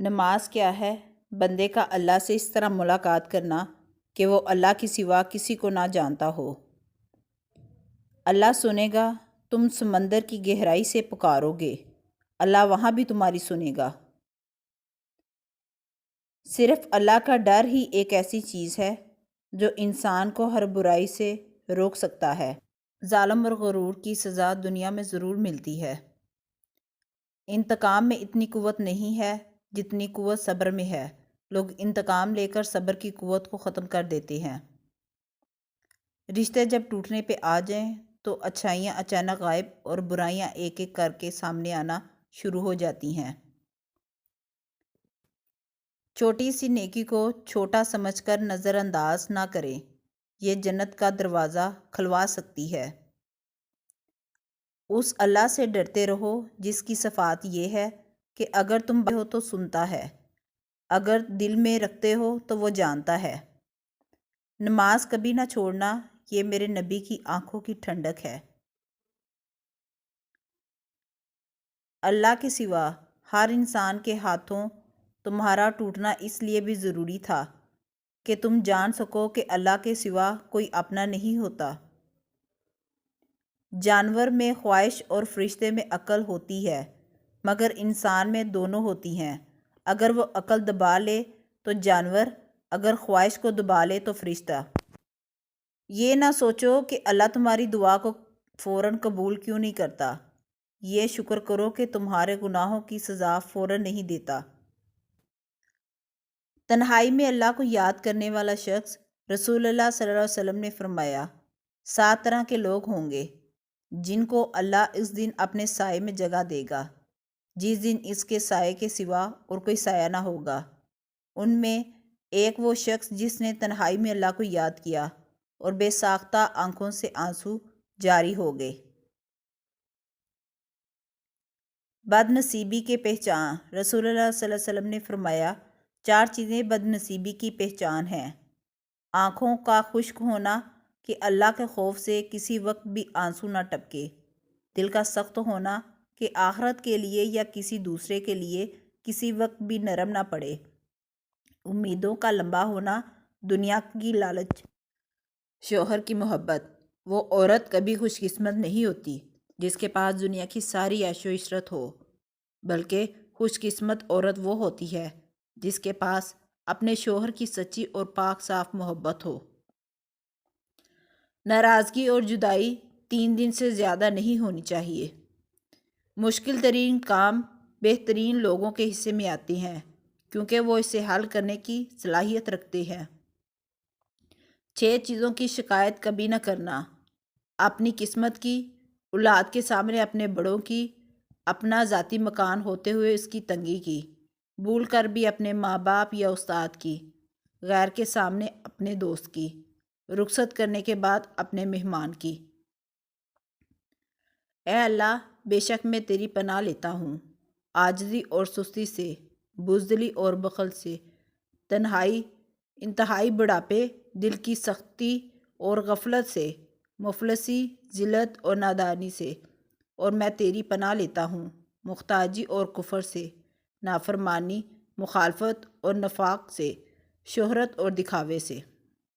نماز کیا ہے؟ بندے کا اللہ سے اس طرح ملاقات کرنا کہ وہ اللہ کے سوا کسی کو نہ جانتا ہو۔ اللہ سنے گا، تم سمندر کی گہرائی سے پکارو گے، اللہ وہاں بھی تمہاری سنے گا۔ صرف اللہ کا ڈر ہی ایک ایسی چیز ہے جو انسان کو ہر برائی سے روک سکتا ہے۔ ظالم اور غرور کی سزا دنیا میں ضرور ملتی ہے۔ انتقام میں اتنی قوت نہیں ہے جتنی قوت صبر میں ہے۔ لوگ انتقام لے کر صبر کی قوت کو ختم کر دیتے ہیں۔ رشتے جب ٹوٹنے پہ آ جائیں تو اچھائیاں اچانک غائب اور برائیاں ایک ایک کر کے سامنے آنا شروع ہو جاتی ہیں۔ چھوٹی سی نیکی کو چھوٹا سمجھ کر نظر انداز نہ کریں، یہ جنت کا دروازہ کھلوا سکتی ہے۔ اس اللہ سے ڈرتے رہو جس کی صفات یہ ہے کہ اگر تم ہو تو سنتا ہے، اگر دل میں رکھتے ہو تو وہ جانتا ہے۔ نماز کبھی نہ چھوڑنا، یہ میرے نبی کی آنکھوں کی ٹھنڈک ہے۔ اللہ کے سوا ہر انسان کے ہاتھوں تمہارا ٹوٹنا اس لیے بھی ضروری تھا کہ تم جان سکو کہ اللہ کے سوا کوئی اپنا نہیں ہوتا۔ جانور میں خواہش اور فرشتے میں عقل ہوتی ہے، مگر انسان میں دونوں ہوتی ہیں۔ اگر وہ عقل دبا لے تو جانور، اگر خواہش کو دبا لے تو فرشتہ۔ یہ نہ سوچو کہ اللہ تمہاری دعا کو فوراً قبول کیوں نہیں کرتا، یہ شکر کرو کہ تمہارے گناہوں کی سزا فوراً نہیں دیتا۔ تنہائی میں اللہ کو یاد کرنے والا شخص، رسول اللہ صلی اللہ علیہ وسلم نے فرمایا، 7 طرح کے لوگ ہوں گے جن کو اللہ اس دن اپنے سائے میں جگہ دے گا، جس دن اس کے سائے کے سوا اور کوئی سایہ نہ ہوگا۔ ان میں ایک وہ شخص جس نے تنہائی میں اللہ کو یاد کیا اور بے ساختہ آنکھوں سے آنسو جاری ہو گئے۔ بد نصیبی کی پہچان، رسول اللہ صلی اللہ علیہ وسلم نے فرمایا، 4 چیزیں بد نصیبی کی پہچان ہیں۔ آنکھوں کا خشک ہونا کہ اللہ کے خوف سے کسی وقت بھی آنسو نہ ٹپکے، دل کا سخت ہونا کہ آخرت کے لیے یا کسی دوسرے کے لیے کسی وقت بھی نرم نہ پڑے، امیدوں کا لمبا ہونا، دنیا کی لالچ، شوہر کی محبت۔ وہ عورت کبھی خوش قسمت نہیں ہوتی جس کے پاس دنیا کی ساری عیش و عشرت ہو، بلکہ خوش قسمت عورت وہ ہوتی ہے جس کے پاس اپنے شوہر کی سچی اور پاک صاف محبت ہو۔ ناراضگی اور جدائی 3 دن سے زیادہ نہیں ہونی چاہیے۔ مشکل ترین کام بہترین لوگوں کے حصے میں آتے ہیں کیونکہ وہ اسے حل کرنے کی صلاحیت رکھتے ہیں۔ 6 چیزوں کی شکایت کبھی نہ کرنا، اپنی قسمت کی، اولاد کے سامنے اپنے بڑوں کی، اپنا ذاتی مکان ہوتے ہوئے اس کی تنگی کی، بھول کر بھی اپنے ماں باپ یا استاد کی، غیر کے سامنے اپنے دوست کی، رخصت کرنے کے بعد اپنے مہمان کی۔ اے اللہ، بے شک میں تیری پناہ لیتا ہوں عاجزی اور سستی سے، بزدلی اور بخل سے، انتہائی بڑھاپے، دل کی سختی اور غفلت سے، مفلسی، ذلت اور نادانی سے، اور میں تیری پناہ لیتا ہوں محتاجی اور کفر سے، نافرمانی، مخالفت اور نفاق سے، شہرت اور دکھاوے سے۔